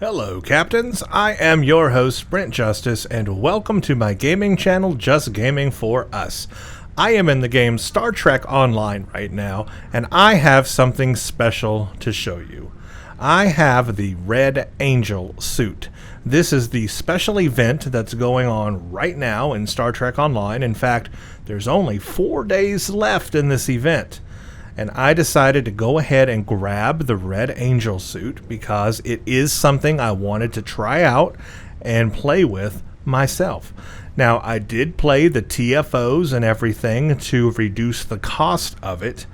Hello, Captains. I am your host, Brent Justice, and welcome to my gaming channel, Just Gaming for Us. I am in the game Star Trek Online right now, and I have something special to show you. I have the Red Angel suit. This is the special event that's going on right now in Star Trek Online. In fact, there's only 4 days left in this event. And I decided to go ahead and grab the Red Angel suit because it is something I wanted to try out and play with myself. Now, I did play the TFOs and everything to reduce the cost of it,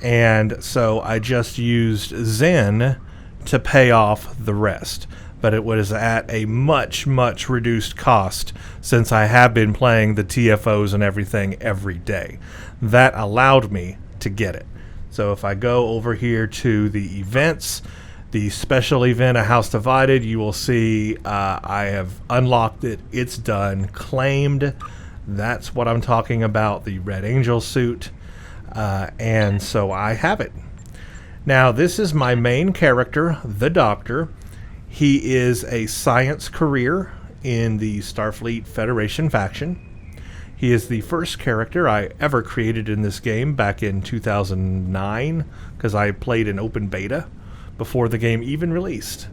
and so I just used Zen to pay off the rest. But it was at a much reduced cost since I have been playing the TFOs and everything every day. That allowed me to get it. So if I go over here to the events, the special event, A House Divided, you will see I have unlocked it. It's done, claimed. That's what I'm talking about, the Red Angel suit. And so I have it. Now, this is my main character, the Doctor. He is a science career in the Starfleet Federation faction. He is the first character I ever created in this game back in 2009, because I played in open beta before the game even released.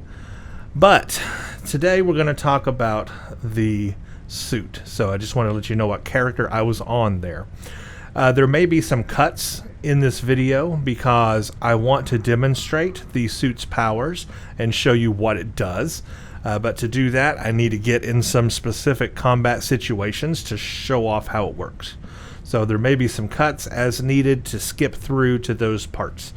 But today we're going to talk about the suit. So I just want to let you know what character I was on there. There may be some cuts in this video because I want to demonstrate the suit's powers and show you what it does. But to do that, I need to get in some specific combat situations to show off how it works. So there may be some cuts as needed to skip through to those parts.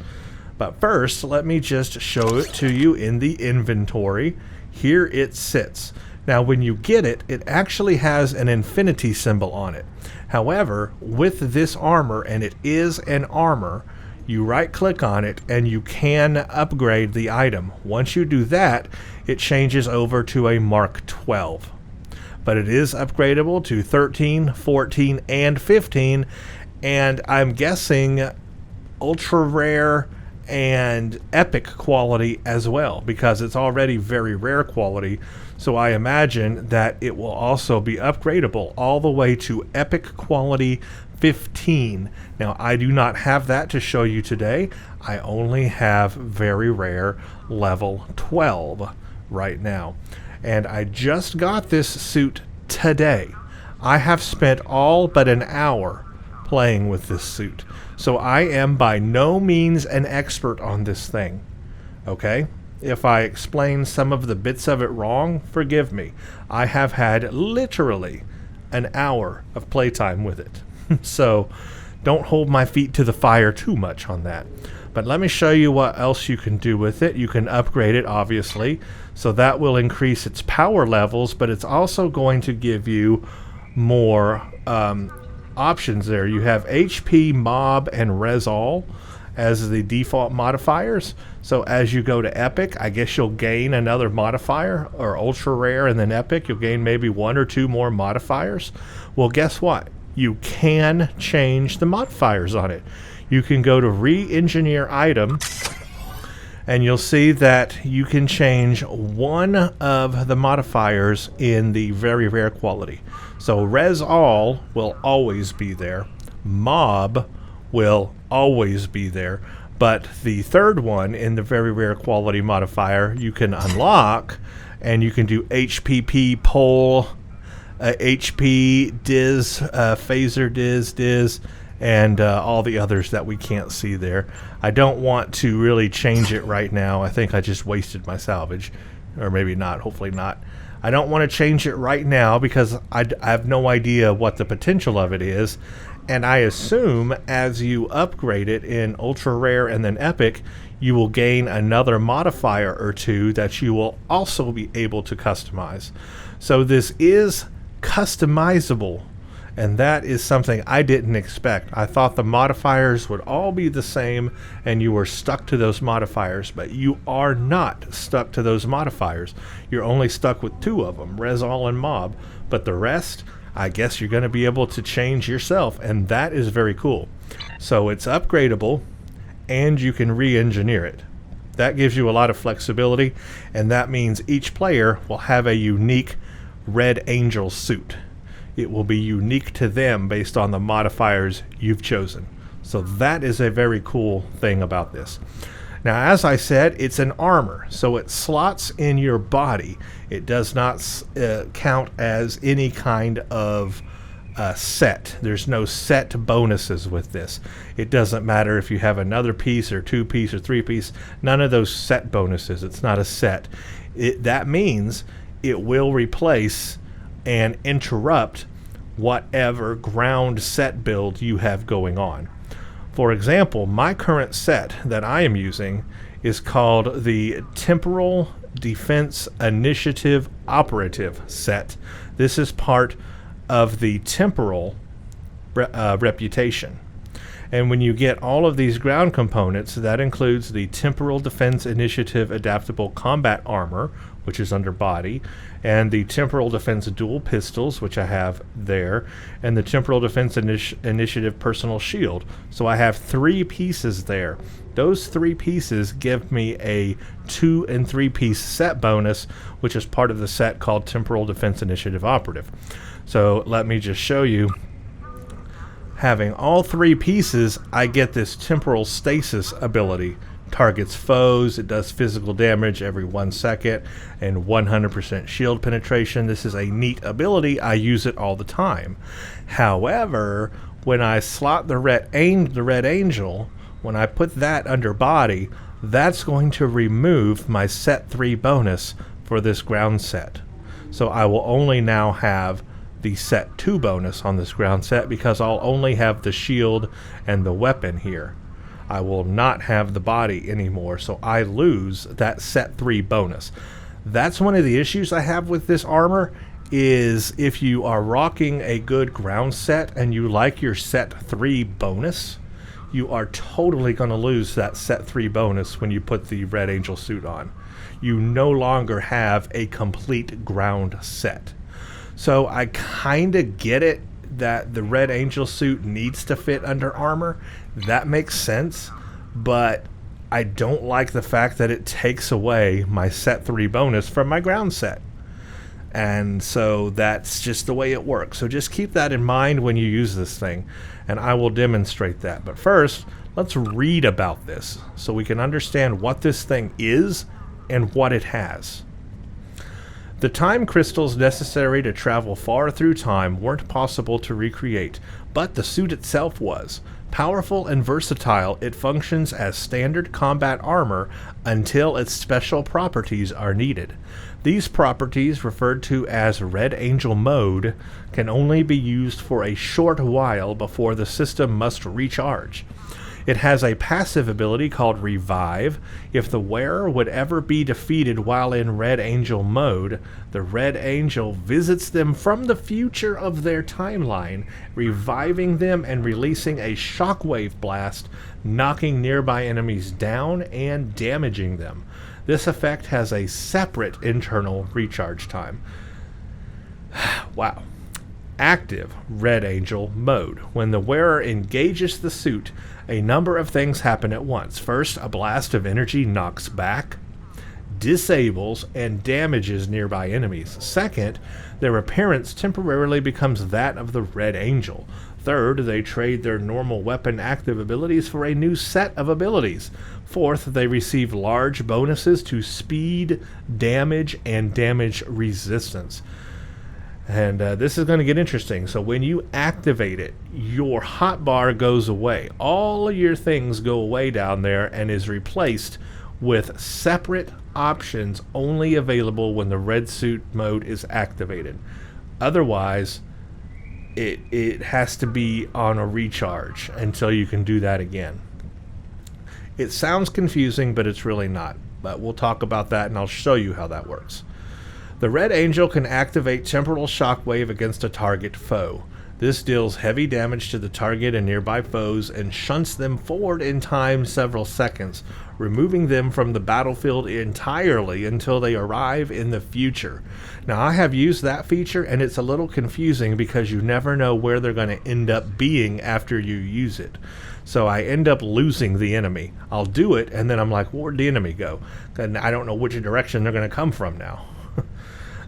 But first, let me just show it to you in the inventory. Here it sits. Now, when you get it, it actually has an infinity symbol on it. However, with this armor, and it is an armor, you right-click on it and you can upgrade the item. Once you do that, it changes over to a Mark 12. But it is upgradable to 13, 14, and 15, and I'm guessing ultra rare and epic quality as well, because it's already very rare quality. So I imagine that it will also be upgradable all the way to epic quality 15. Now, I do not have that to show you today. I only have very rare level 12 right now. And I just got this suit today. I have spent all but an hour playing with this suit. So I am by no means an expert on this thing. Okay? If I explain some of the bits of it wrong, forgive me. I have had literally an hour of playtime with it. So don't hold my feet to the fire too much on that. But let me show you what else you can do with it. You can upgrade it, obviously. So that will increase its power levels, but it's also going to give you more options there. You have HP, Mob, and Res All as the default modifiers. So as you go to Epic, I guess you'll gain another modifier, or Ultra Rare and then Epic, you'll gain maybe 1 or 2 more modifiers. Well, guess what? You can change the modifiers on it. You can go to re-engineer item, and you'll see that you can change one of the modifiers in the very rare quality. So Res All will always be there. Mob will always be there. But the third one in the very rare quality modifier you can unlock, and you can do HPP Pole, HP Diz, Phaser Diz, and all the others that we can't see there. I don't want to really change it right now. I think I just wasted my salvage. Or maybe not, hopefully not. I don't want to change it right now because I have no idea what the potential of it is. And I assume as you upgrade it in Ultra Rare and then Epic, you will gain another modifier or 2 that you will also be able to customize. So this is customizable, and that is something I didn't expect. I thought the modifiers would all be the same and you were stuck to those modifiers, but you are not stuck to those modifiers. You're only stuck with 2 of them, Res All and Mob, but the rest, I guess you're going to be able to change yourself, and that is very cool. So it's upgradable and you can re-engineer it. That gives you a lot of flexibility, and that means each player will have a unique Red Angel suit. It will be unique to them based on the modifiers you've chosen. So that is a very cool thing about this. Now, as I said, it's an armor, so it slots in your body. It does not count as any kind of set. There's no set bonuses with this. It doesn't matter if you have another piece or 2-piece or 3-piece. None of those set bonuses. It's not a set. That means it will replace and interrupt whatever ground set build you have going on. For example, my current set that I am using is called the Temporal Defense Initiative Operative set. This is part of the Temporal reputation. And when you get all of these ground components, that includes the Temporal Defense Initiative Adaptable Combat Armor, which is under body, and the Temporal Defense Dual Pistols, which I have there, and the Temporal Defense Initiative Personal Shield. So I have 3 pieces there. Those 3 pieces give me a 2- and 3-piece set bonus, which is part of the set called Temporal Defense Initiative Operative. So let me just show you. Having all 3 pieces, I get this Temporal Stasis ability. Targets foes, it does physical damage every 1 second, and 100% shield penetration. This is a neat ability. I use it all the time. However, when I slot the Red Angel, when I put that under body, that's going to remove my set 3 bonus for this ground set. So I will only now have the set 2 bonus on this ground set because I'll only have the shield and the weapon here. I will not have the body anymore, so I lose that set 3 bonus. That's one of the issues I have with this armor, is if you are rocking a good ground set and you like your set 3 bonus, you are totally going to lose that set 3 bonus when you put the Red Angel suit on. You no longer have a complete ground set. So I kind of get it that the Red Angel suit needs to fit under armor. That makes sense, but I don't like the fact that it takes away my set 3 bonus from my ground set. And so that's just the way it works. So just keep that in mind when you use this thing, and I will demonstrate that. But first, let's read about this so we can understand what this thing is and what it has. The time crystals necessary to travel far through time weren't possible to recreate, but the suit itself was. Powerful and versatile, it functions as standard combat armor until its special properties are needed. These properties, referred to as Red Angel mode, can only be used for a short while before the system must recharge. It has a passive ability called Revive. If the wearer would ever be defeated while in Red Angel mode, the Red Angel visits them from the future of their timeline, reviving them and releasing a shockwave blast, knocking nearby enemies down and damaging them. This effect has a separate internal recharge time. Wow. Active Red Angel mode. When the wearer engages the suit, a number of things happen at once. First, a blast of energy knocks back, disables, and damages nearby enemies. Second, their appearance temporarily becomes that of the Red Angel. Third, they trade their normal weapon active abilities for a new set of abilities. Fourth, they receive large bonuses to speed, damage, and damage resistance. And this is going to get interesting. So when you activate it, your hotbar goes away. All of your things go away down there and is replaced with separate options only available when the red suit mode is activated. Otherwise, it has to be on a recharge until you can do that again. It sounds confusing, but it's really not. But we'll talk about that, and I'll show you how that works. The Red Angel can activate Temporal Shockwave against a target foe. This deals heavy damage to the target and nearby foes and shunts them forward in time several seconds, removing them from the battlefield entirely until they arrive in the future. Now, I have used that feature, and it's a little confusing because you never know where they're going to end up being after you use it. So I end up losing the enemy. I'll do it, and then I'm like, where'd the enemy go? And I don't know which direction they're going to come from now.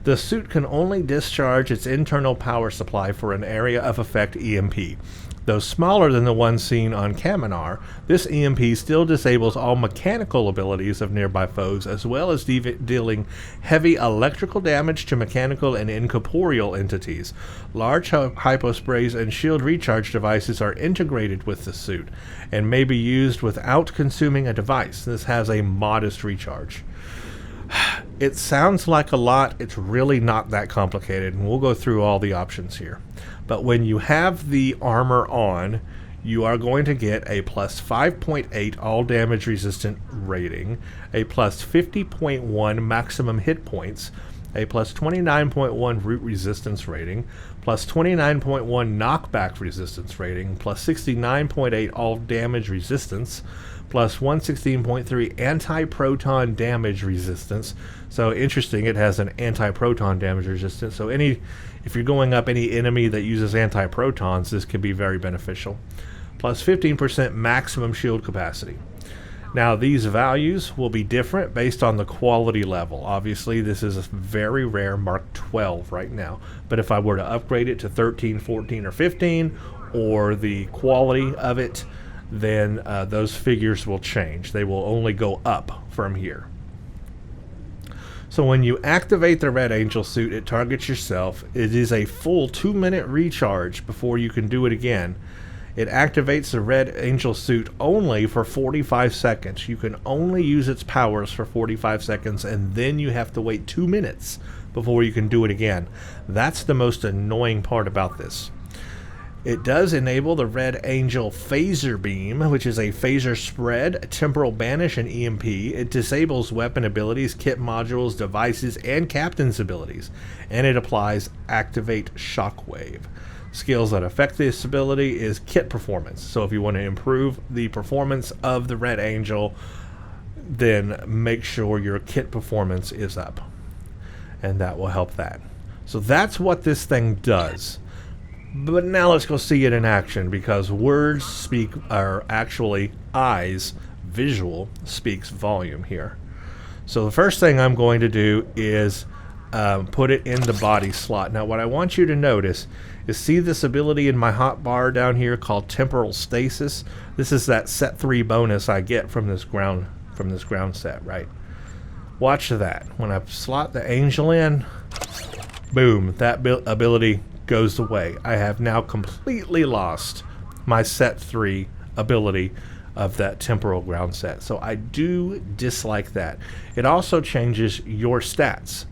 The suit can only discharge its internal power supply for an area of effect EMP. Though smaller than the one seen on Kaminar, this EMP still disables all mechanical abilities of nearby foes, as well as dealing heavy electrical damage to mechanical and incorporeal entities. Large hyposprays and shield recharge devices are integrated with the suit, and may be used without consuming a device. This has a modest recharge. It sounds like a lot. It's really not that complicated, and we'll go through all the options here. But when you have the armor on, you are going to get a plus 5.8 all damage resistant rating, a plus 50.1 maximum hit points, a plus 29.1 root resistance rating, plus 29.1 knockback resistance rating, plus 69.8 all damage resistance, plus 116.3 anti-proton damage resistance. So interesting, it has an anti-proton damage resistance. So if you're going up any enemy that uses anti-protons, this can be very beneficial. Plus 15% maximum shield capacity. Now, these values will be different based on the quality level. Obviously, this is a very rare Mark 12 right now. But if I were to upgrade it to 13, 14, or 15, or the quality of it, then those figures will change. They will only go up from here. So when you activate the Red Angel suit, it targets yourself. It is a full 2-minute recharge before you can do it again. It activates the Red Angel suit only for 45 seconds. You can only use its powers for 45 seconds, and then you have to wait 2 minutes before you can do it again. That's the most annoying part about this. It does enable the Red Angel Phaser Beam, which is a phaser spread, temporal banish, and EMP. It disables weapon abilities, kit modules, devices, and captain's abilities. And it applies Activate Shockwave. Skills that affect this ability is kit performance. So if you want to improve the performance of the Red Angel, then make sure your kit performance is up. And that will help that. So that's what this thing does. But now let's go see it in action, because words are actually eyes. Visual speaks volume here. So the first thing I'm going to do is put it in the body slot. Now what I want you to notice is, see this ability in my hotbar down here called Temporal Stasis? This is that set 3 bonus I get from this ground set, right? Watch that. When I slot the angel in, boom, that ability goes away. I have now completely lost my set 3 ability of that temporal ground set. So I do dislike that. It also changes your stats.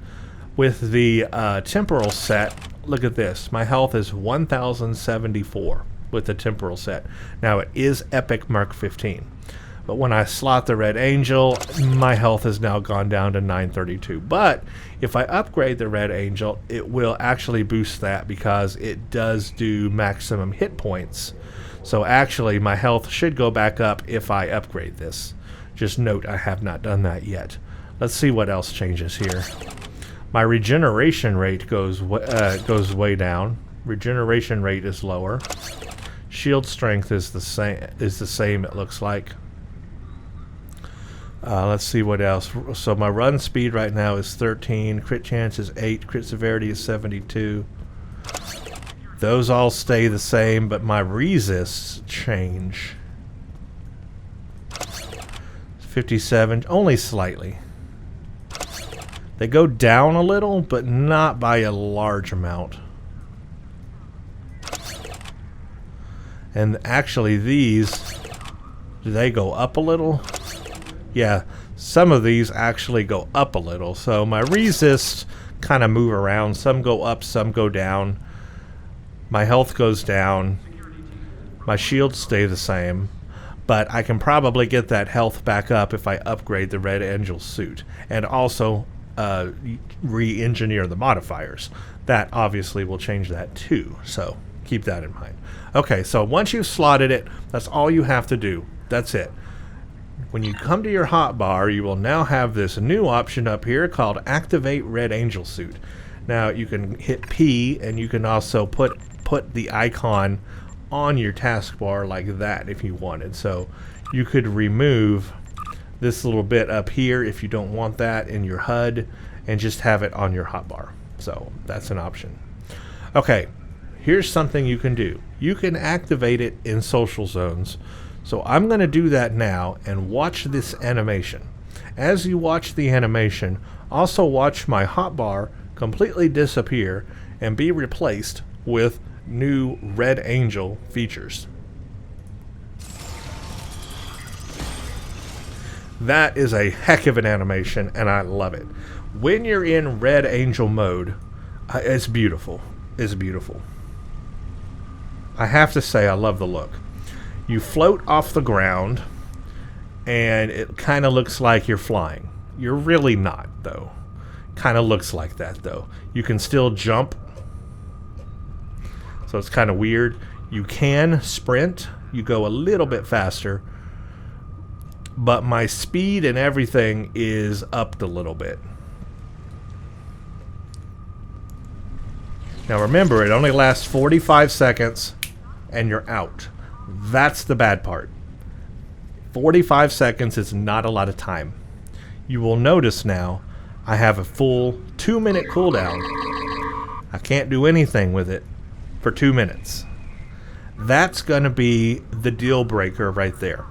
With the temporal set, look at this. My health is 1074 with the temporal set. Now it is Epic Mark 15. But when I slot the Red Angel, my health has now gone down to 932. But if I upgrade the Red Angel, it will actually boost that, because it does do maximum hit points. So actually my health should go back up if I upgrade this. Just note, I have not done that yet. Let's see what else changes here. My regeneration rate goes way down. Regeneration rate is lower. Shield strength is the same. It looks like. Let's see what else. So my run speed right now is 13. Crit chance is 8. Crit severity is 72. Those all stay the same, but my resists change. 57, only slightly. They go down a little, but not by a large amount. And actually these, do they go up a little? Yeah, some of these actually go up a little. So my resists kind of move around. Some go up, some go down. My health goes down. My shields stay the same. But I can probably get that health back up if I upgrade the Red Angel suit. And also re-engineer the modifiers. That obviously will change that too. So Keep that in mind. Okay, so once you've slotted it, that's all you have to do. That's it. When you come to your hotbar, you will now have this new option up here called Activate Red Angel Suit. Now you can hit P, and you can also put the icon on your taskbar like that if you wanted. So you could remove this little bit up here if you don't want that in your HUD, and just have it on your hotbar. So that's an option. Okay, here's something you can do. You can activate it in social zones. So I'm going to do that now, and watch this animation. As you watch the animation, also watch my hotbar completely disappear and be replaced with new Red Angel features. That is a heck of an animation, and I love it. When you're in Red Angel mode, it's beautiful. It's beautiful. I have to say, I love the look. You float off the ground, and it kind of looks like you're flying. You're really not, though. Kind of looks like that, though. You can still jump, so it's kind of weird. You can sprint. You go a little bit faster, but my speed and everything is upped a little bit. Now remember, it only lasts 45 seconds, and you're out. That's the bad part. 45 seconds is not a lot of time. You will notice now I have a full 2-minute cooldown. I can't do anything with it for 2 minutes. That's going to be the deal breaker right there.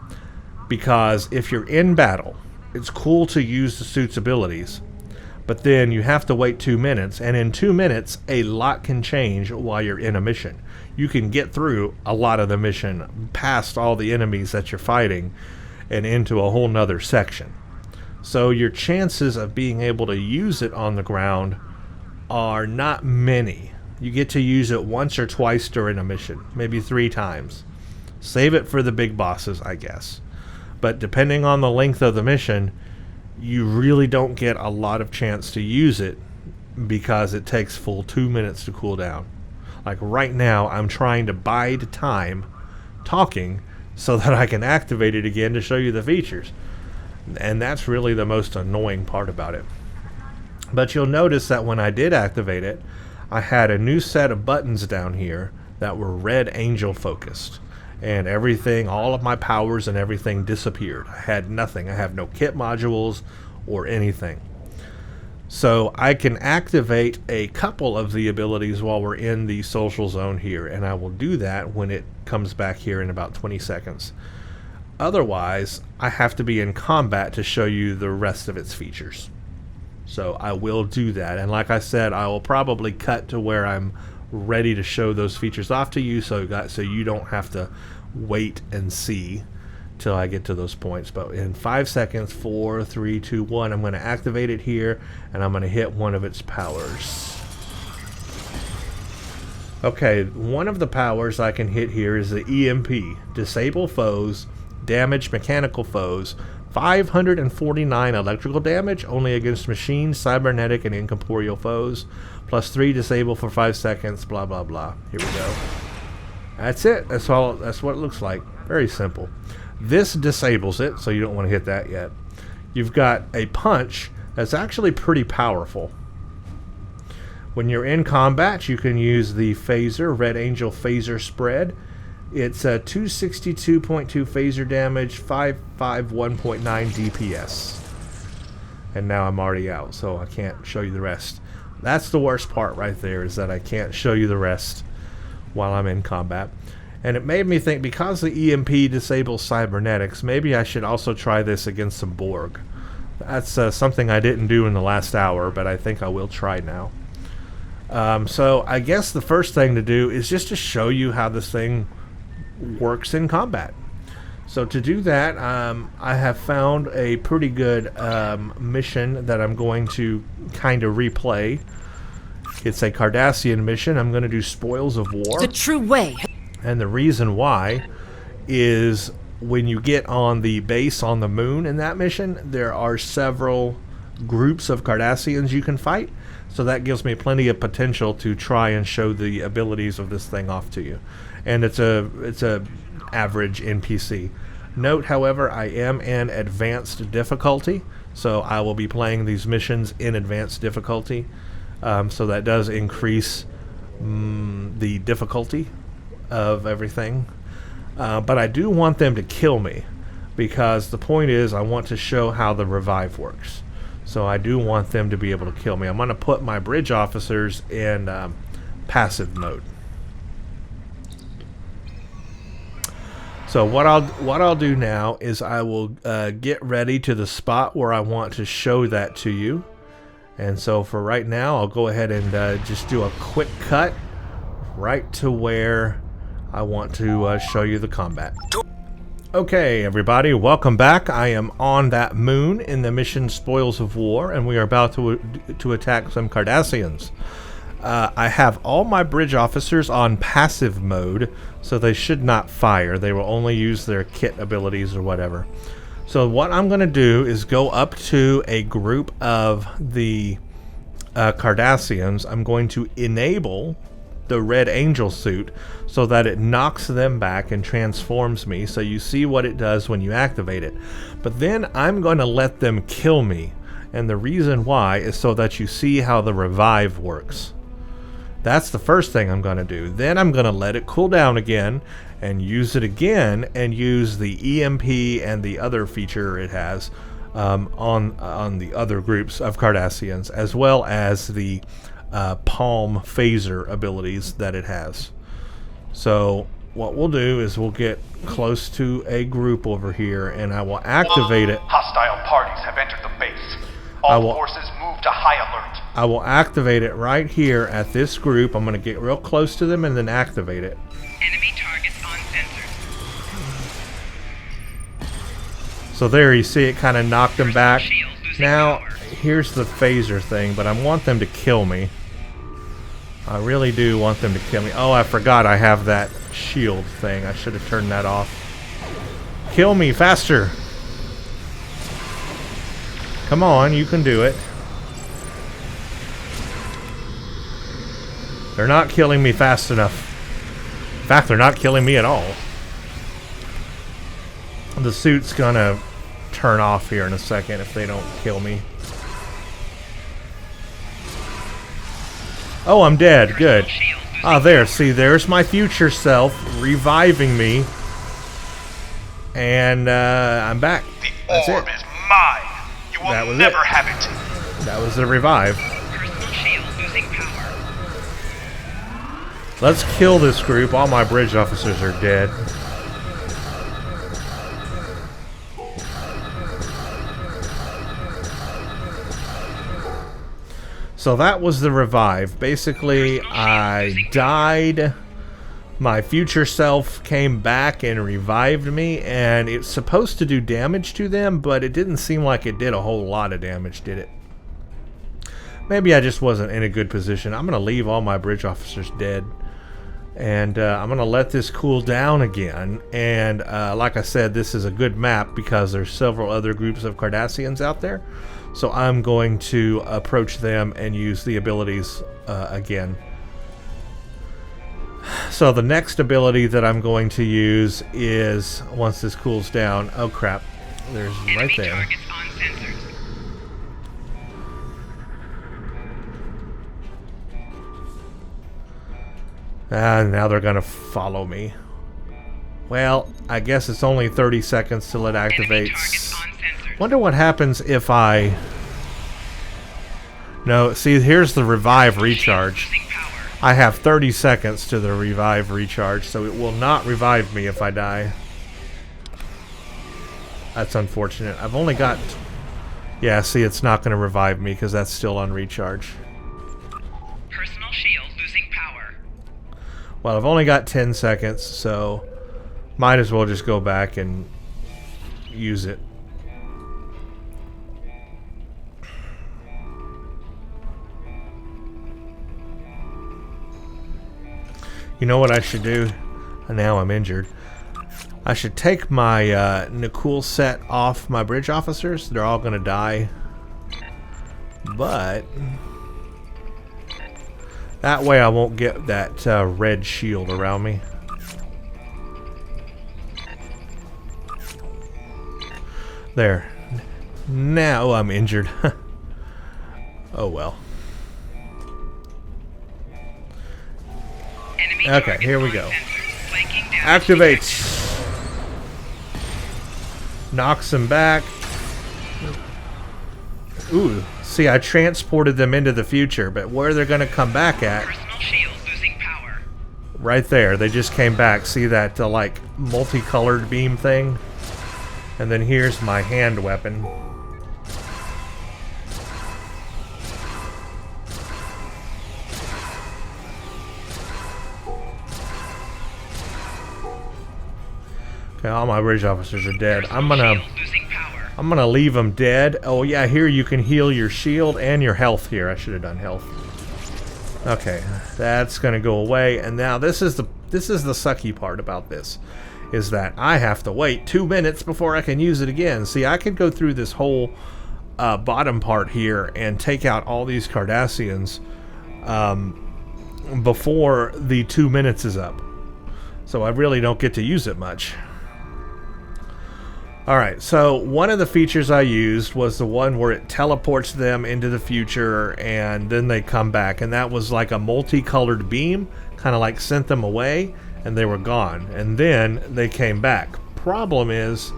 Because if you're in battle, it's cool to use the suit's abilities, but then you have to wait 2 minutes, and in 2 minutes, a lot can change while you're in a mission. You can get through a lot of the mission, past all the enemies that you're fighting, and into a whole nother section. So your chances of being able to use it on the ground are not many. You get to use it once or twice during a mission, maybe 3 times. Save it for the big bosses, I guess. But depending on the length of the mission, you really don't get a lot of chance to use it because it takes full 2 minutes to cool down. Like right now, I'm trying to bide time talking so that I can activate it again to show you the features. And that's really the most annoying part about it. But you'll notice that when I did activate it, I had a new set of buttons down here that were Red Angel focused. And everything, all of my powers and everything disappeared. I had nothing. I have no kit modules or anything. So I can activate a couple of the abilities while we're in the social zone here, and I will do that when it comes back here in about 20 seconds. Otherwise, I have to be in combat to show you the rest of its features. So I will do that, and like I said, I will probably cut to where I'm ready to show those features off to you, so you don't have to wait and see till I get to those points. But in 5 seconds, 4, 3, 2, 1, I'm going to activate it here, and I'm going to hit one of its powers. Okay, one of the powers I can hit here is the EMP. Disable foes, damage mechanical foes, 549 electrical damage, only against machine, cybernetic, and incorporeal foes, plus 3 disable for 5 seconds, blah, blah, blah. Here we go. That's it. That's all. That's what it looks like. Very simple. This disables it, so you don't want to hit that yet. You've got a punch that's actually pretty powerful. When you're in combat, you can use the phaser, Red Angel phaser spread. It's a 262.2 phaser damage, 551.9 DPS. And now I'm already out, so I can't show you the rest. That's the worst part right there, is that I can't show you the rest while I'm in combat. And it made me think, because the EMP disables cybernetics, maybe I should also try this against some Borg. That's something I didn't do in the last hour, but I think I will try now. So I guess the first thing to do is just to show you how this thing works in combat. So to do that, I have found a pretty good mission that I'm going to kind of replay. It's a Cardassian mission. I'm going to do Spoils of War. The true way. And the reason why is when you get on the base on the moon in that mission, there are several groups of Cardassians you can fight. So that gives me plenty of potential to try and show the abilities of this thing off to you. And it's a average NPC. Note, however, I am in advanced difficulty, so I will be playing these missions in advanced difficulty. So that does increase the difficulty of everything. But I do want them to kill me, because the point is I want to show how the revive works. So I do want them to be able to kill me. I'm going to put my bridge officers in passive mode. So what I'll do now is I will get ready to the spot where I want to show that to you. And so for right now, I'll go ahead and just do a quick cut right to where I want to show you the combat. Okay, everybody, welcome back. I am on that moon in the mission Spoils of War, and we are about to attack some Cardassians. I have all my bridge officers on passive mode, so they should not fire. They will only use their kit abilities or whatever. So what I'm going to do is go up to a group of the Cardassians. I'm going to enable the Red Angel suit so that it knocks them back and transforms me, so you see what it does when you activate it. But then I'm going to let them kill me, and the reason why is so that you see how the revive works. That's the first thing I'm going to do. Then I'm going to let it cool down again and use it again, and use the EMP and the other feature it has on the other groups of Cardassians, as well as the palm phaser abilities that it has. So what we'll do is we'll get close to a group over here, and I will activate it. Hostile parties have entered the base. All forces move to high alert. I will activate it right here at this group. I'm going to get real close to them and then activate it. Enemy targets on sensors. So there, you see it kind of knocked them back. Now, here's the phaser thing, but I want them to kill me. I really do want them to kill me. Oh, I forgot I have that shield thing. I should have turned that off. Kill me faster. Come on, you can do it. They're not killing me fast enough. In fact, they're not killing me at all. The suit's gonna turn off here in a second if they don't kill me. Oh, I'm dead. Good. Ah, there. See, there's my future self reviving me. And I'm back. That's it. The orb is mine. You will never have it. That was the revive. Personal shield losing power. Let's kill this group. All my bridge officers are dead. So that was the revive. Basically, I died. My future self came back and revived me, and it's supposed to do damage to them, but it didn't seem like it did a whole lot of damage, did it? Maybe I just wasn't in a good position. I'm going to leave all my bridge officers dead, and I'm going to let this cool down again. And like I said, this is a good map because there's several other groups of Cardassians out there. So I'm going to approach them and use the abilities again. So the next ability that I'm going to use is, once this cools down, oh crap, there's right there. Enemy targets on sensors. Now they're going to follow me. Well, I guess it's only 30 seconds till it activates. Wonder what happens if I... No, see, here's the revive recharge. I have 30 seconds to the revive recharge, so it will not revive me if I die. That's unfortunate. I've only got... Yeah, see, it's not going to revive me because that's still on recharge. Personal shield losing power. Well, I've only got 10 seconds, so might as well just go back and use it. You know what I should do? Now I'm injured. I should take my Nikul set off my bridge officers. They're all going to die. but that way I won't get that red shield around me. There. Now I'm injured. Oh well. Okay, here we go. Activates. Knocks him back. Ooh, see, I transported them into the future, but where they're going to come back at? Personal shield losing power. Right there, they just came back. See that, like, multicolored beam thing? And then here's my hand weapon. Okay, all my bridge officers are dead. I'm gonna leave them dead. Oh yeah, here you can heal your shield and your health here. I should have done health. Okay, that's gonna go away. And now this is the sucky part about this, is that I have to wait 2 minutes before I can use it again. See, I could go through this whole bottom part here and take out all these Cardassians before the 2 minutes is up. So I really don't get to use it much. Alright, so one of the features I used was the one where it teleports them into the future and then they come back. And that was like a multicolored beam, kind of like sent them away and they were gone. And then they came back. Problem is,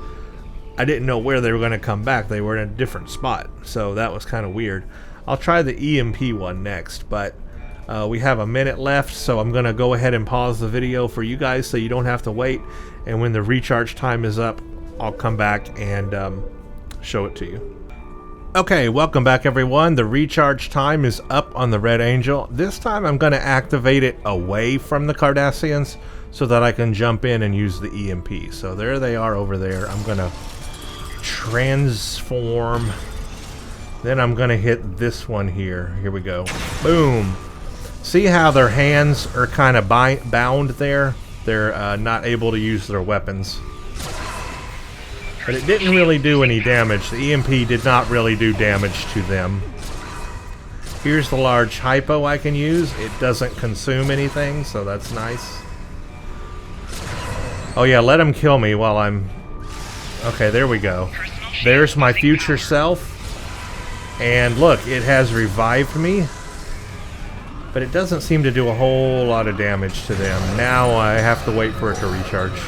I didn't know where they were going to come back. They were in a different spot. So that was kind of weird. I'll try the EMP one next, but we have a minute left, so I'm going to go ahead and pause the video for you guys so you don't have to wait. And when the recharge time is up, I'll come back and show it to you. Okay, welcome back everyone. The recharge time is up on the Red Angel. This time I'm going to activate it away from the Cardassians so that I can jump in and use the EMP. So there they are over there. I'm going to transform. Then I'm going to hit this one here. Here we go. Boom. See how their hands are kind of bound there? They're not able to use their weapons. But it didn't really do any damage. The EMP did not really do damage to them. Here's the large hypo I can use. It doesn't consume anything, so that's nice. Oh yeah, let him kill me while I'm... Okay, there we go. There's my future self. And look, it has revived me. But it doesn't seem to do a whole lot of damage to them. Now I have to wait for it to recharge.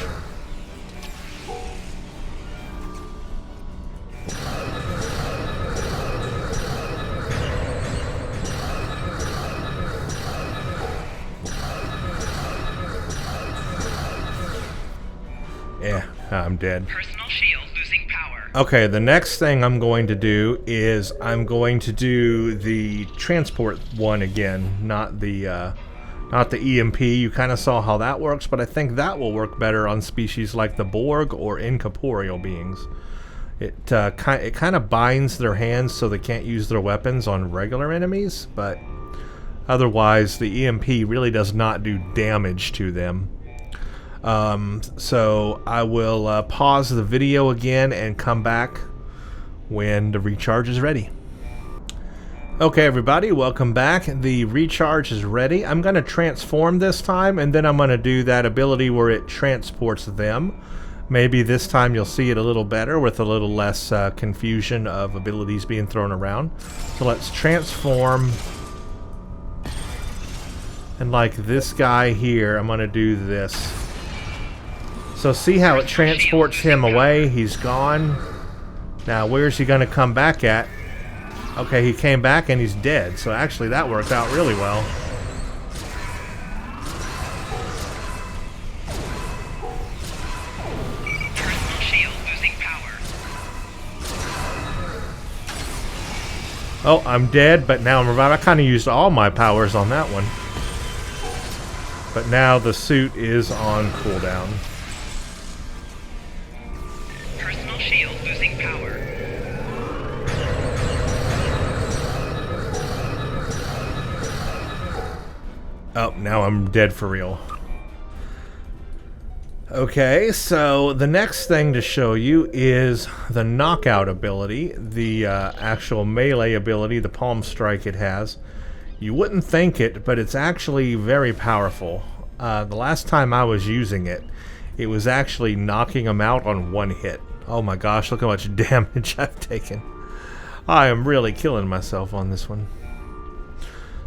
Yeah, I'm dead. Personal shield losing power. Okay, the next thing I'm going to do is I'm going to do the transport one again, not the EMP. You kind of saw how that works, but I think that will work better on species like the Borg or incorporeal beings. It kind of binds their hands so they can't use their weapons on regular enemies, but otherwise the EMP really does not do damage to them. So I will pause the video again and come back when the recharge is ready. Okay everybody, welcome back. The recharge is ready. I'm going to transform this time, and then I'm going to do that ability where it transports them. Maybe this time you'll see it a little better with a little less confusion of abilities being thrown around. So let's transform. And like this guy here, I'm going to do this. So see how it transports him away? He's gone. Now where's he going to come back at? Okay, he came back and he's dead. So actually that worked out really well. Personal shield losing power. Oh, I'm dead, but now I'm revived. I kind of used all my powers on that one. But now the suit is on cooldown. Personal shield losing power. Oh, now I'm dead for real. Okay, so the next thing to show you is the knockout ability, the actual melee ability, the palm strike it has. You wouldn't think it, but it's actually very powerful. The last time I was using it, it was actually knocking them out on one hit. Oh my gosh, look how much damage I've taken. I am really killing myself on this one.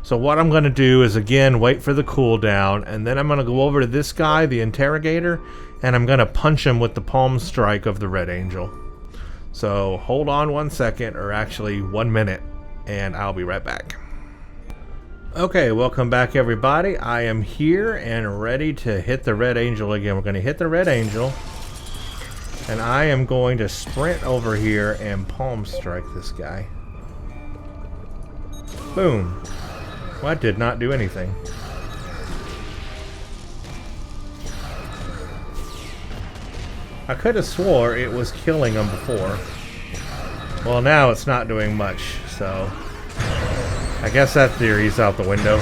So what I'm going to do is, again, wait for the cooldown, and then I'm going to go over to this guy, the interrogator, and I'm going to punch him with the palm strike of the Red Angel. So hold on 1 second, or actually 1 minute, and I'll be right back. Okay, welcome back everybody. I am here and ready to hit the Red Angel again. We're going to hit the Red Angel, and I am going to sprint over here and palm strike this guy. Boom. Well, that did not do anything. I could have swore it was killing him before. Well, now it's not doing much, so I guess that theory's out the window.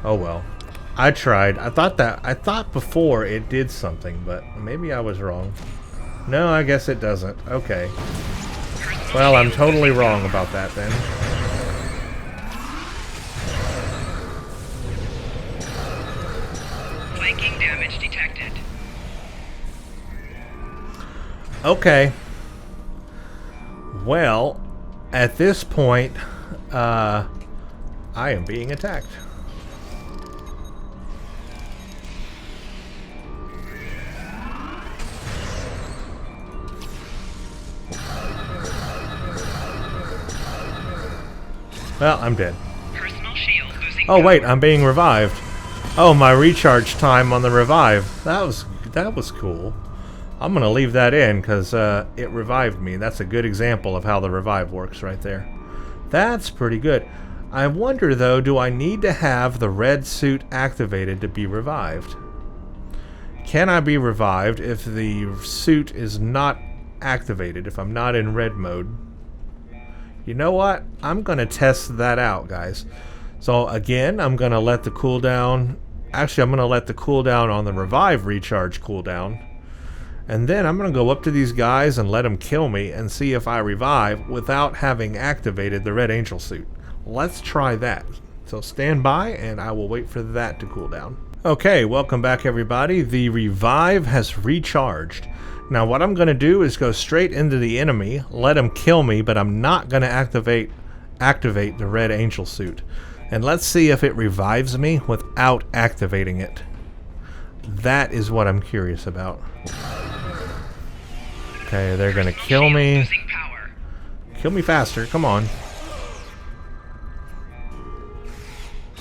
Oh well. I tried. I thought before it did something, but maybe I was wrong. No, I guess it doesn't. Okay. Well, I'm totally wrong about that then. Flanking damage detected. Okay. Well, at this point, I am being attacked. Well, I'm dead. Personal shield losing Oh wait, power. I'm being revived. Oh, my recharge time on the revive. That was cool. I'm gonna leave that in because it revived me. That's a good example of how the revive works right there. That's pretty good. I wonder though, do I need to have the red suit activated to be revived? Can I be revived if the suit is not activated, if I'm not in red mode? You know what? I'm going to test that out, guys. So again, I'm going to let the cooldown... Actually, I'm going to let the cooldown on the revive recharge cooldown. And then I'm going to go up to these guys and let them kill me and see if I revive without having activated the Red Angel suit. Let's try that. So stand by and I will wait for that to cool down. Okay, welcome back everybody. The revive has recharged. Now what I'm going to do is go straight into the enemy, let him kill me, but I'm not going to activate the Red Angel suit. And let's see if it revives me without activating it. That is what I'm curious about. Okay, they're going to kill me. Losing power. Kill me faster, come on.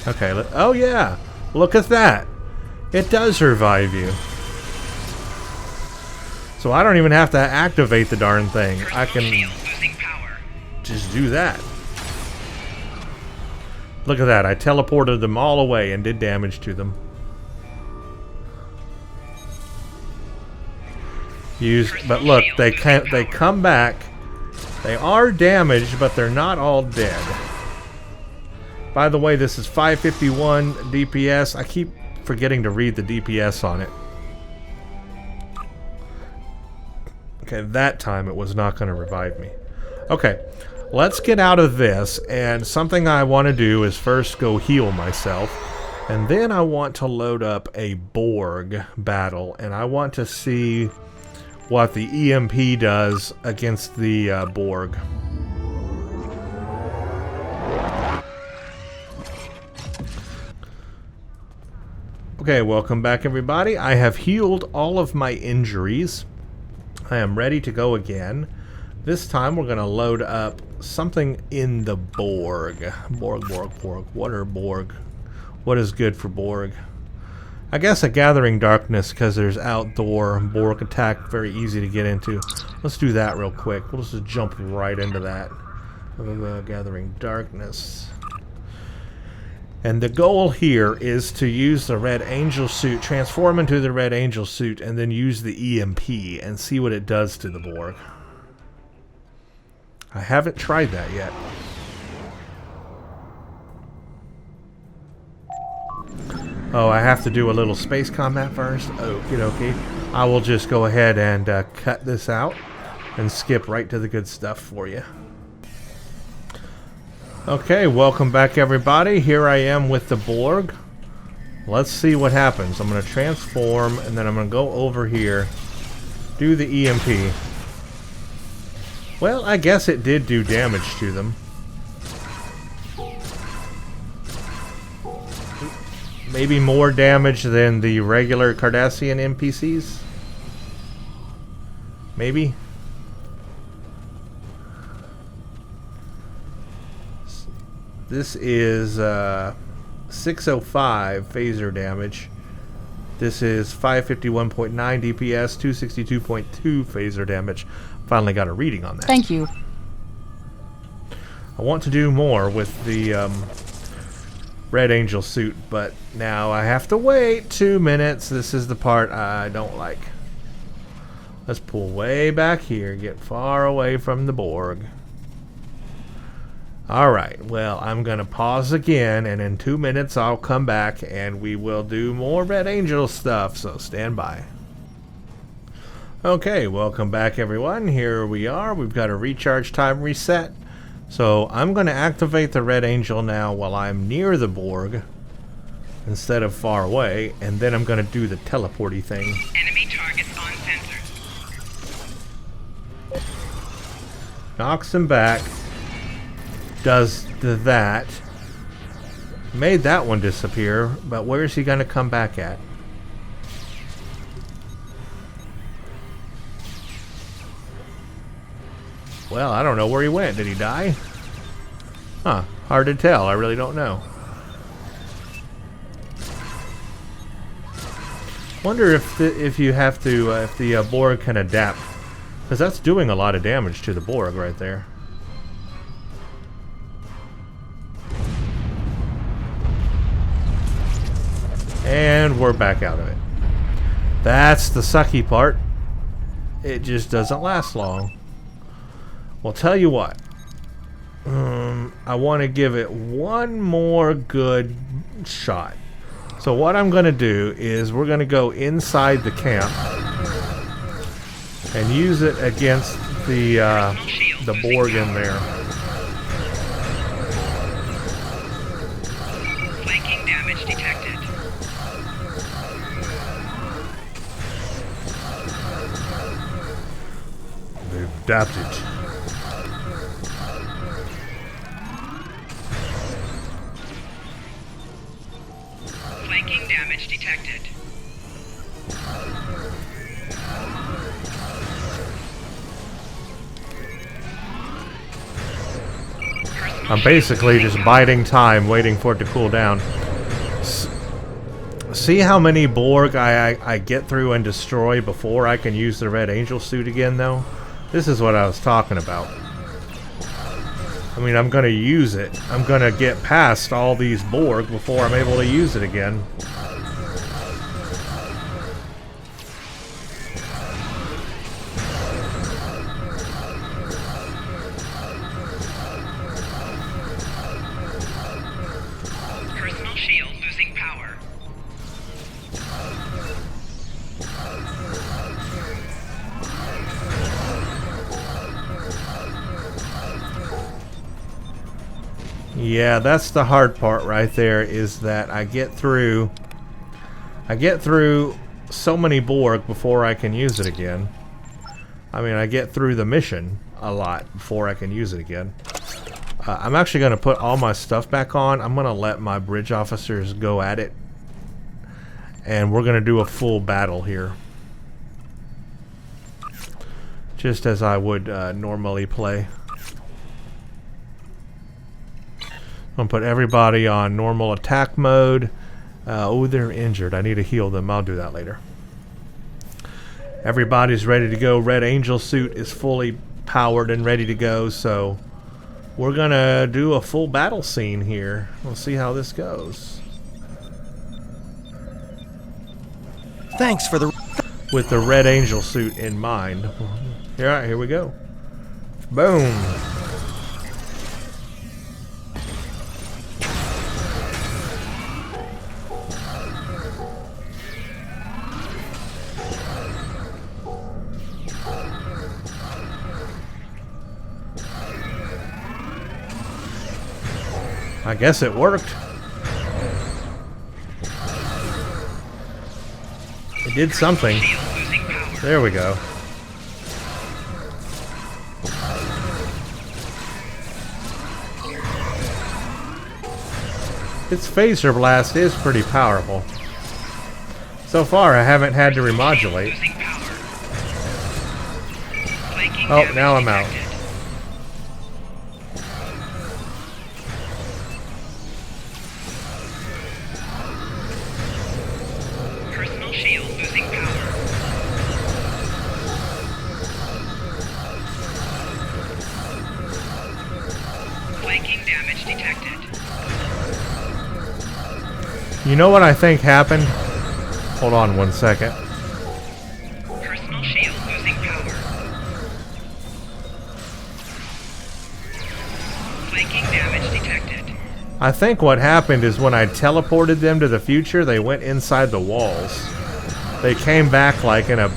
Okay, oh yeah, look at that. It does revive you. So I don't even have to activate the darn thing. I can Shield losing power. just do that. Look at that, I teleported them all away and did damage to them. But look, they come back. They are damaged, but they're not all dead. By the way, this is 551 DPS. I keep forgetting to read the DPS on it. Okay, that time it was not going to revive me. Okay, let's get out of this, and something I want to do is first go heal myself, and then I want to load up a Borg battle, and I want to see what the EMP does against the Borg. Okay, welcome back everybody. I have healed all of my injuries. I am ready to go again. This time we're going to load up something in the Borg. Borg. What are Borg? What is good for Borg? I guess a Gathering Darkness, because there's outdoor Borg attack, very easy to get into. Let's do that real quick. We'll just jump right into that. Gathering Darkness. And the goal here is to use the Red Angel suit, transform into the Red Angel suit, and then use the EMP and see what it does to the Borg. I haven't tried that yet. Oh, I have to do a little space combat first? Okie dokie. I will just go ahead and cut this out and skip right to the good stuff for you. Okay, welcome back everybody. Here I am with the Borg. Let's see what happens. I'm going to transform and then I'm going to go over here, do the EMP. Well, I guess it did do damage to them. Maybe more damage than the regular Cardassian NPCs? Maybe? This is 605 phaser damage. This is 551.9 DPS, 262.2 phaser damage. Finally got a reading on that. Thank you. I want to do more with the Red Angel suit, but now I have to wait 2 minutes. This is the part I don't like. Let's pull way back here, get far away from the Borg. Alright, well, I'm going to pause again, and in 2 minutes I'll come back and we will do more Red Angel stuff, so stand by. Okay, welcome back everyone. Here we are. We've got a recharge time reset. So I'm going to activate the Red Angel now while I'm near the Borg instead of far away, and then I'm going to do the teleporty thing. Enemy targets on sensor. Knocks him back. Does that. Made that one disappear, but where is he going to come back at? Well, I don't know where he went. Did he die? Huh. Hard to tell. I really don't know. Wonder if you have to, if the Borg can adapt. Because that's doing a lot of damage to the Borg right there. And we're back out of it. That's the sucky part. It just doesn't last long. Well, tell you what. I want to give it one more good shot. So what I'm going to do is we're going to go inside the camp and use it against the Borg in there. Flanking damage detected. They've adapted. Flanking damage detected. I'm basically just biding time, waiting for it to cool down. See how many Borg I get through and destroy before I can use the Red Angel suit again, though? This is what I was talking about. I mean, I'm going to use it. I'm going to get past all these Borg before I'm able to use it again. Personal shield losing power. Yeah, that's the hard part right there, is that I get through so many Borg before I can use it again. I mean, I get through the mission a lot before I can use it again. I'm actually going to put all my stuff back on. I'm going to let my bridge officers go at it. And we're going to do a full battle here. Just as I would normally play. I'm going to put everybody on normal attack mode. Oh, they're injured. I need to heal them. I'll do that later. Everybody's ready to go. Red Angel suit is fully powered and ready to go. So we're going to do a full battle scene here. We'll see how this goes. Thanks for the... With the Red Angel suit in mind. Alright, here we go. Boom. I guess it worked. It did something. Shield losing power. There we go. Its phaser blast is pretty powerful. So far, I haven't had to remodulate. Losing power. Flanking Oh, damage now I'm out. detected. Personal shield losing power. Flanking damage detected. You know what I think happened? Hold on one second. Personal shield losing power. Flanking damage detected. I think what happened is when I teleported them to the future, they went inside the walls. They came back like in a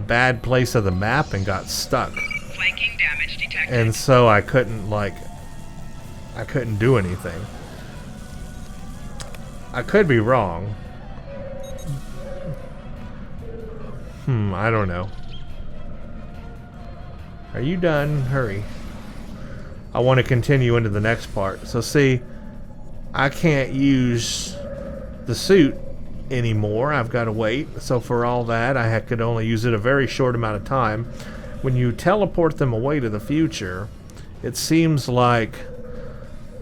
bad place of the map and got stuck. Flanking damage detected. And so I couldn't do anything. I could be wrong. I don't know. Are you done? Hurry. I want to continue into the next part. So see, I can't use the suit anymore. I've got to wait. So for all that, I could only use it a very short amount of time. When you teleport them away to the future, it seems like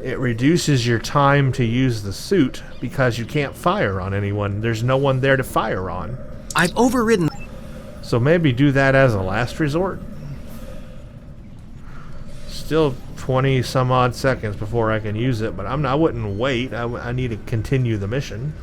it reduces your time to use the suit because you can't fire on anyone. There's no one there to fire on. I've overridden. So maybe do that as a last resort. Still 20 some odd seconds before I can use it, but I wouldn't wait. I need to continue the mission.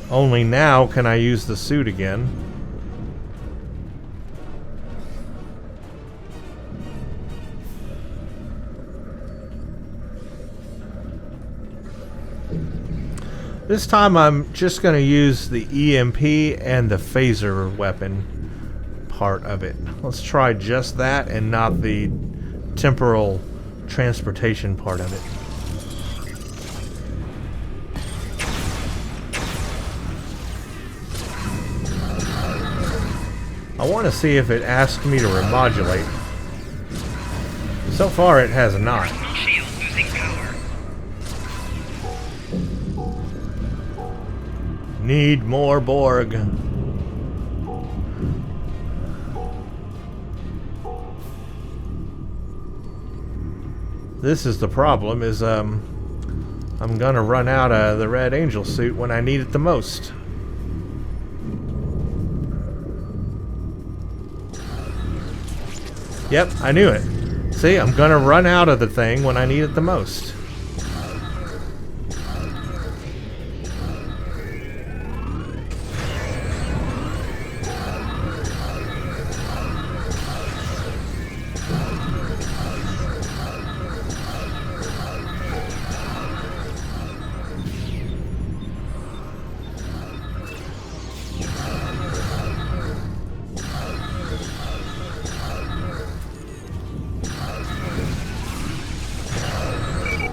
Only now can I use the suit again. This time I'm just going to use the EMP and the phaser weapon part of it. Let's try just that and not the temporal transportation part of it. I want to see if it asks me to remodulate. So far it has not. Personal shield losing power. Need more Borg. This is the problem, is I'm gonna run out of the Red Angel suit when I need it the most. Yep, I knew it. See, I'm gonna run out of the thing when I need it the most.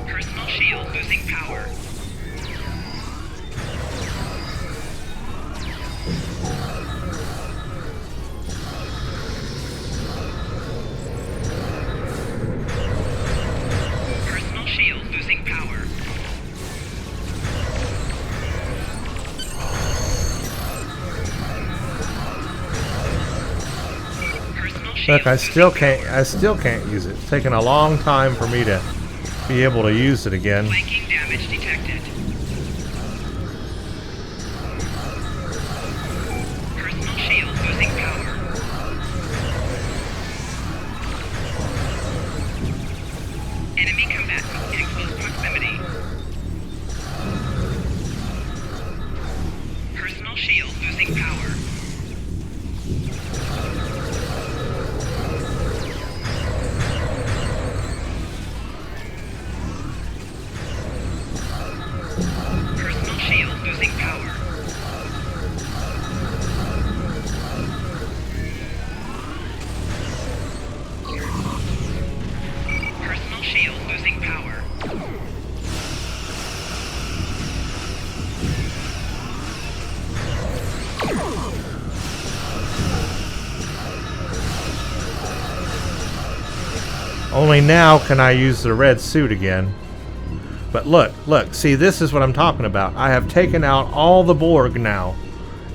Personal shield losing power. Personal shield losing power. Personal shield Look, I still can't use it. It's taken a long time for me to be able to use it again. flanking damage detected. Personal shield losing power. Enemy combatants in close proximity. Personal shield losing power. Only now can I use the red suit again. But look, see, this is what I'm talking about. I have taken out all the Borg now,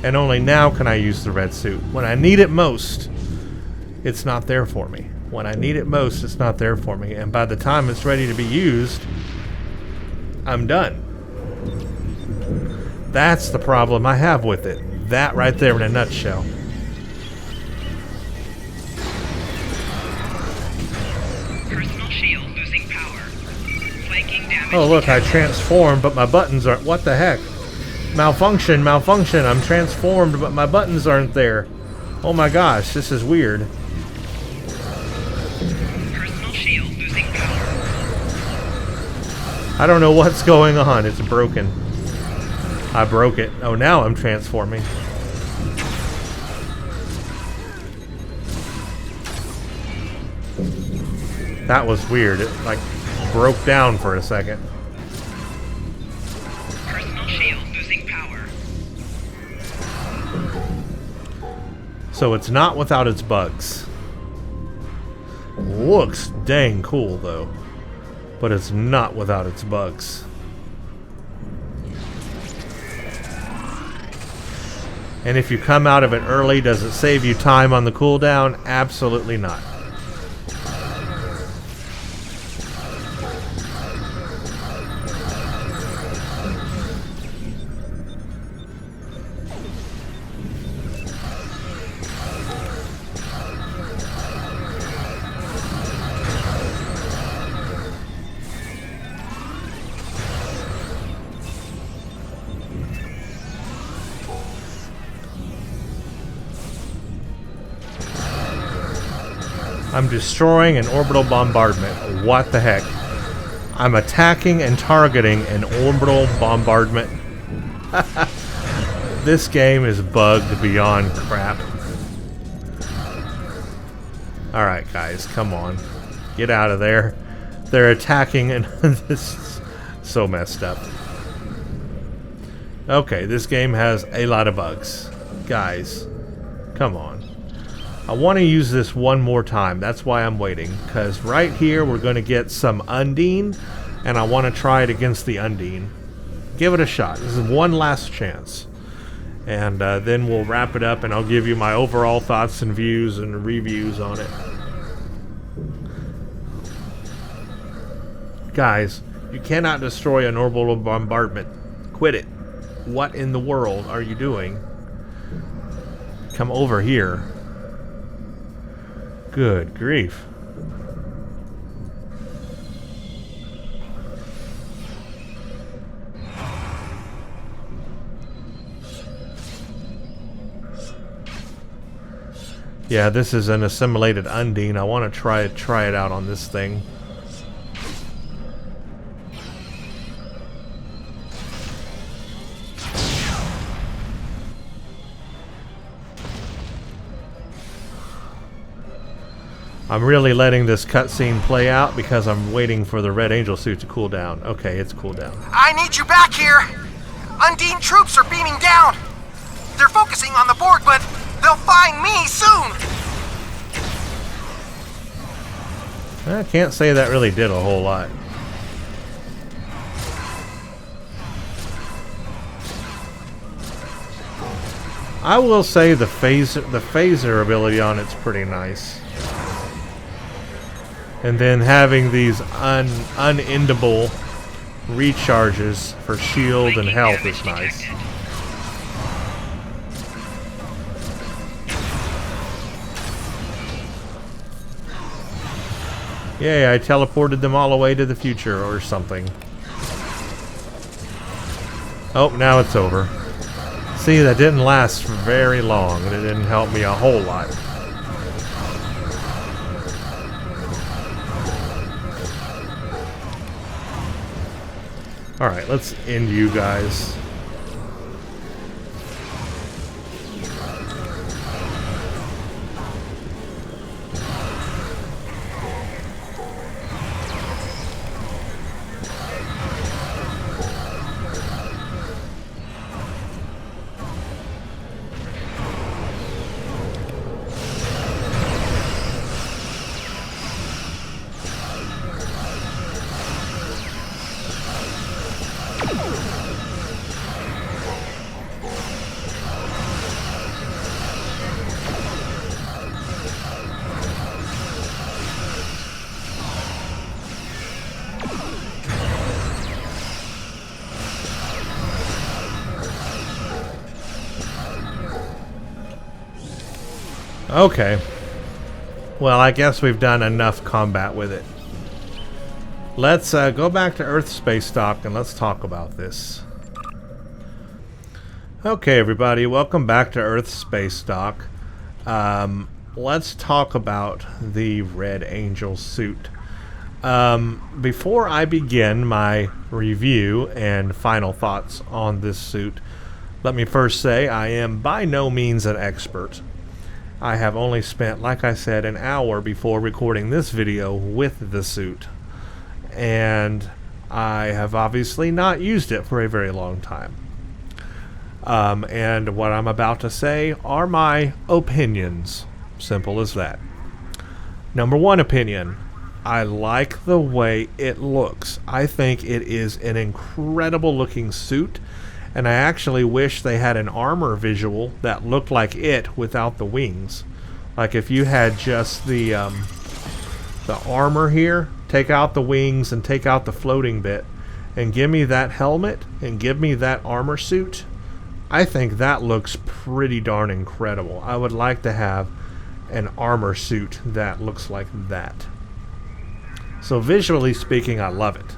and only now can I use the red suit. When I need it most, it's not there for me. When I need it most, it's not there for me. And by the time it's ready to be used, I'm done. That's the problem I have with it. That right there in a nutshell. Personal shield losing power. Flanking damage. Oh look, I detected. transformed, but my buttons aren't. What the heck? Malfunction. I'm transformed, but my buttons aren't there. Oh my gosh, this is weird. Personal shield losing power. I don't know what's going on. It's broken. I broke it. Oh, now I'm transforming. That was weird. It like broke down for a second. Personal shield losing power. So it's not without its bugs. Looks dang cool though. But it's not without its bugs. And if you come out of it early, does it save you time on the cooldown? Absolutely not. I'm destroying an orbital bombardment. What the heck? I'm attacking and targeting an orbital bombardment. This game is bugged beyond crap. Alright guys, come on. Get out of there. They're attacking and this is so messed up. Okay, this game has a lot of bugs. Guys, come on. I want to use this one more time. That's why I'm waiting. Because right here we're going to get some Undine. And I want to try it against the Undine. Give it a shot. This is one last chance. And then we'll wrap it up and I'll give you my overall thoughts and views and reviews on it. Guys, you cannot destroy an orbital bombardment. Quit it. What in the world are you doing? Come over here. Good grief. Yeah, this is an assimilated Undine. I want to try it out on this thing. I'm really letting this cutscene play out because I'm waiting for the Red Angel suit to cool down. Okay, it's cooled down. I need you back here! Undine troops are beaming down! They're focusing on the Borg, but they'll find me soon! I can't say that really did a whole lot. I will say the phaser ability on it's pretty nice. And then having these unendable recharges for shield and health is nice. Yay, I teleported them all away to the future or something. Oh, now it's over. See, that didn't last for very long, and it didn't help me a whole lot. Alright, let's end you guys. Okay. Well, I guess we've done enough combat with it. Let's go back to Earth Space Dock and let's talk about this. Okay, everybody, welcome back to Earth Space Dock. Let's talk about the Red Angel suit. Before I begin my review and final thoughts on this suit, let me first say I am by no means an expert. I have only spent, like I said, an hour before recording this video with the suit. And I have obviously not used it for a very long time. And what I'm about to say are my opinions. Simple as that. Number one opinion. I like the way it looks. I think it is an incredible looking suit. And I actually wish they had an armor visual that looked like it without the wings. Like if you had just the armor here, take out the wings and take out the floating bit, and give me that helmet and give me that armor suit, I think that looks pretty darn incredible. I would like to have an armor suit that looks like that. So visually speaking, I love it.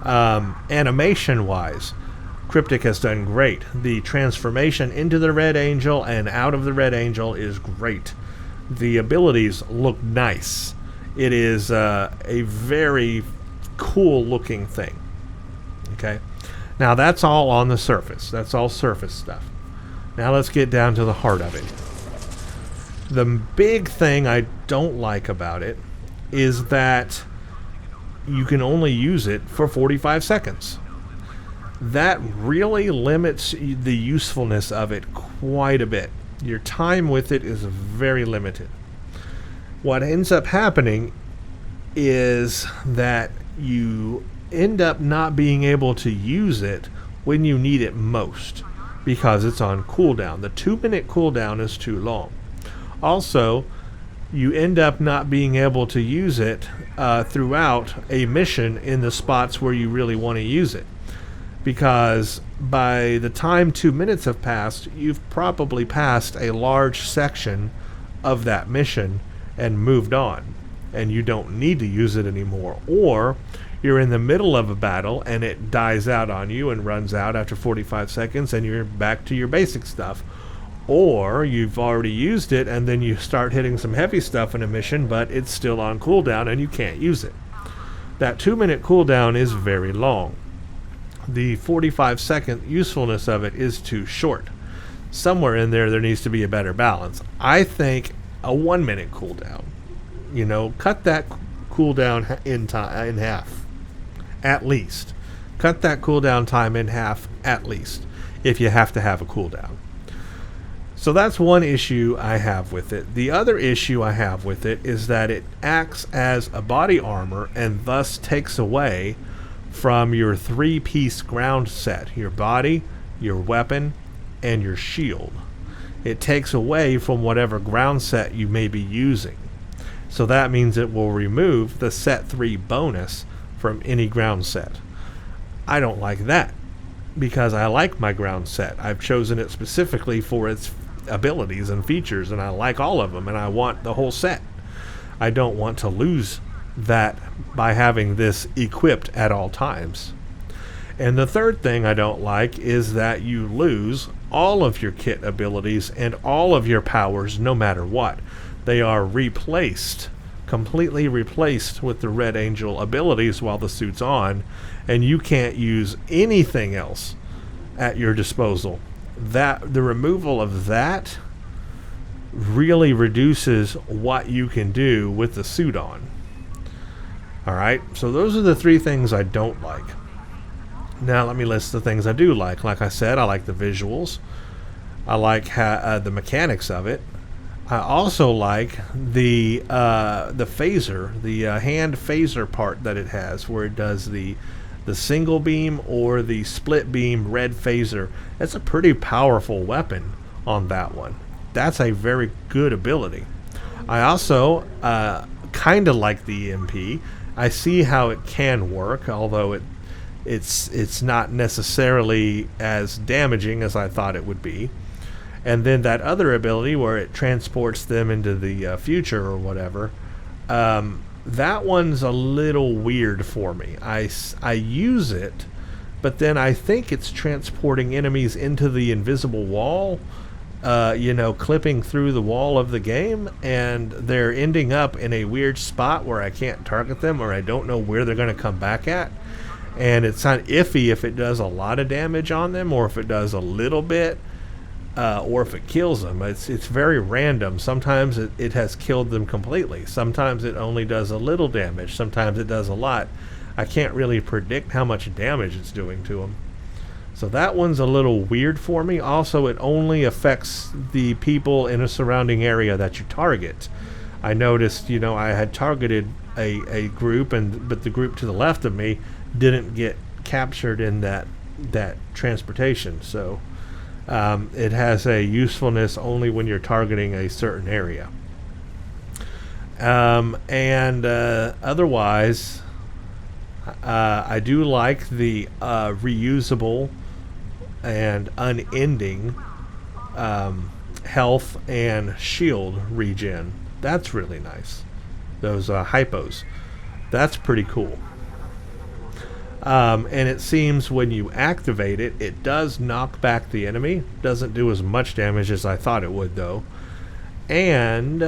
Animation-wise, Cryptic has done great. The transformation into the Red Angel and out of the Red Angel is great. The abilities look nice. It is a very cool looking thing. Okay, now that's all on the surface. That's all surface stuff. Now let's get down to the heart of it. The big thing I don't like about it is that you can only use it for 45 seconds. That really limits the usefulness of it quite a bit. Your time with it is very limited. What ends up happening is that you end up not being able to use it when you need it most because it's on cooldown. The 2-minute cooldown is too long. Also, you end up not being able to use it throughout a mission in the spots where you really want to use it. Because by the time 2 minutes have passed, you've probably passed a large section of that mission and moved on. And you don't need to use it anymore. Or you're in the middle of a battle and it dies out on you and runs out after 45 seconds and you're back to your basic stuff. Or you've already used it and then you start hitting some heavy stuff in a mission, but it's still on cooldown and you can't use it. That 2-minute cooldown is very long. The 45-second usefulness of it is too short. Somewhere in there needs to be a better balance. I think a 1-minute cooldown. Cut that cooldown in half, at least. Cut that cooldown time in half, at least, if you have to have a cooldown. So that's one issue I have with it. The other issue I have with it is that it acts as a body armor and thus takes away from your 3-piece ground set, your body, your weapon, and your shield. It takes away from whatever ground set you may be using. So that means it will remove the set 3 bonus from any ground set. I don't like that because I like my ground set. I've chosen it specifically for its abilities and features, and I like all of them, and I want the whole set. I don't want to lose that by having this equipped at all times. And the third thing I don't like is that you lose all of your kit abilities and all of your powers no matter what. They are replaced, completely replaced with the Red Angel abilities while the suit's on, and you can't use anything else at your disposal. The removal of that really reduces what you can do with the suit on. Alright, so those are the 3 things I don't like. Now let me list the things I do like. Like I said, I like the visuals. I like the mechanics of it. I also like the phaser, the hand phaser part that it has, where it does the single beam or the split beam red phaser. That's a pretty powerful weapon on that one. That's a very good ability. I also kind of like the EMP. I see how it can work, although it's not necessarily as damaging as I thought it would be. And then that other ability where it transports them into the future or whatever, that one's a little weird for me. I use it, but then I think it's transporting enemies into the invisible wall, clipping through the wall of the game, and they're ending up in a weird spot where I can't target them, or I don't know where they're going to come back at. And it's kind of iffy if it does a lot of damage on them, or if it does a little bit, or if it kills them. It's very random. Sometimes it has killed them completely. Sometimes it only does a little damage. Sometimes it does a lot. I can't really predict how much damage it's doing to them. So that one's a little weird for me. Also, it only affects the people in a surrounding area that you target. I noticed, I had targeted a group, but the group to the left of me didn't get captured in that transportation. So it has a usefulness only when you're targeting a certain area. Otherwise, I do like the reusable and unending health and shield regen. That's really nice. Those hypos. That's pretty cool. And it seems when you activate it, it does knock back the enemy. Doesn't do as much damage as I thought it would, though. And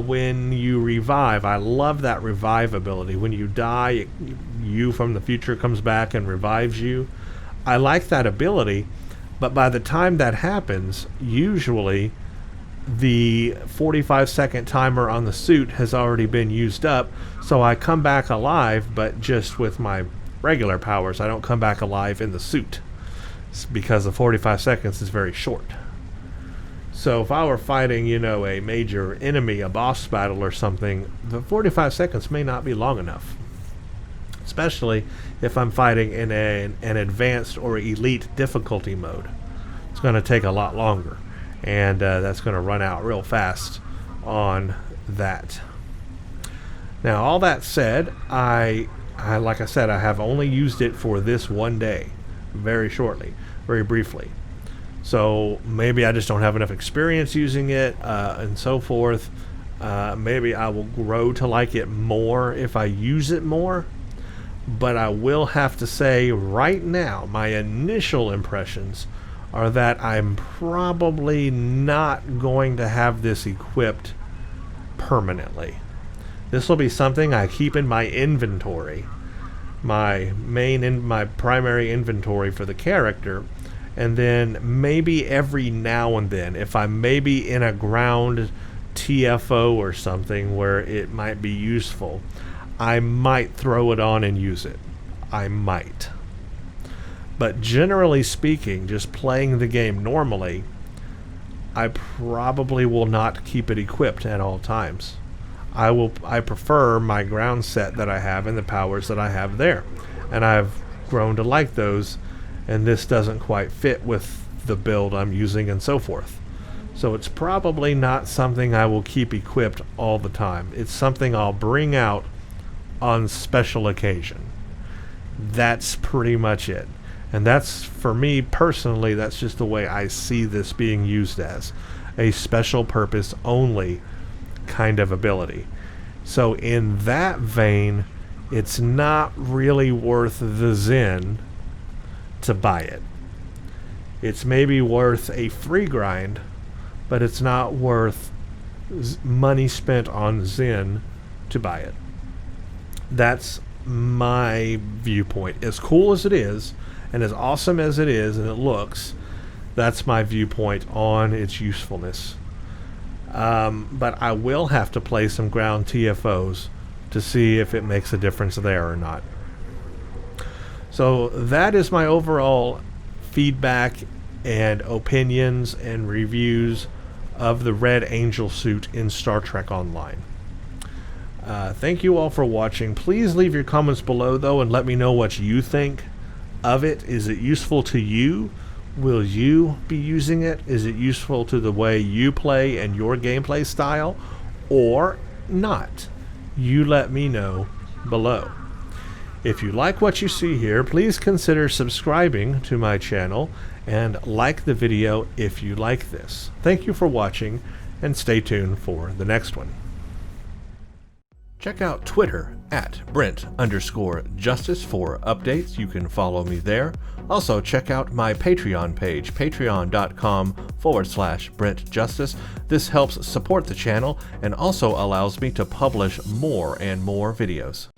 when you revive, I love that revive ability. When you die, you from the future comes back and revives you. I like that ability, but by the time that happens, usually the 45-second timer on the suit has already been used up, so I come back alive, but just with my regular powers. I don't come back alive in the suit, because the 45 seconds is very short. So if I were fighting, a major enemy, a boss battle or something, the 45 seconds may not be long enough. Especially if I'm fighting in an advanced or elite difficulty mode. It's going to take a lot longer. And that's going to run out real fast on that. Now, all that said, like I said, I have only used it for this one day. Very shortly. Very briefly. So maybe I just don't have enough experience using it, and so forth. Maybe I will grow to like it more if I use it more. But I will have to say right now, my initial impressions are that I'm probably not going to have this equipped permanently. This will be something I keep in my inventory, my primary inventory for the character, and then maybe every now and then, if I'm maybe in a ground TFO or something where it might be useful, I might throw it on and use it. I might. But generally speaking, just playing the game normally, I probably will not keep it equipped at all times. I prefer my ground set that I have and the powers that I have there. And I've grown to like those, and this doesn't quite fit with the build I'm using and so forth. So it's probably not something I will keep equipped all the time. It's something I'll bring out on special occasion. That's pretty much it. And that's, for me personally, that's just the way I see this being used as a special purpose only kind of ability. So in that vein, it's not really worth the Zen to buy it. It's maybe worth a free grind, but it's not worth money spent on Zen to buy it. That's my viewpoint. As cool as it is, and as awesome as it is, and it looks, that's my viewpoint on its usefulness. But I will have to play some ground TFOs to see if it makes a difference there or not. So that is my overall feedback and opinions and reviews of the Red Angel suit in Star Trek Online. Thank you all for watching. Please leave your comments below, though, and let me know what you think of it. Is it useful to you? Will you be using it? Is it useful to the way you play and your gameplay style, or not? You let me know below. If you like what you see here, please consider subscribing to my channel and like the video if you like this. Thank you for watching, and stay tuned for the next one. Check out Twitter at Brent_Justice for updates. You can follow me there. Also, check out my Patreon page, patreon.com/Brent Justice. This helps support the channel and also allows me to publish more and more videos.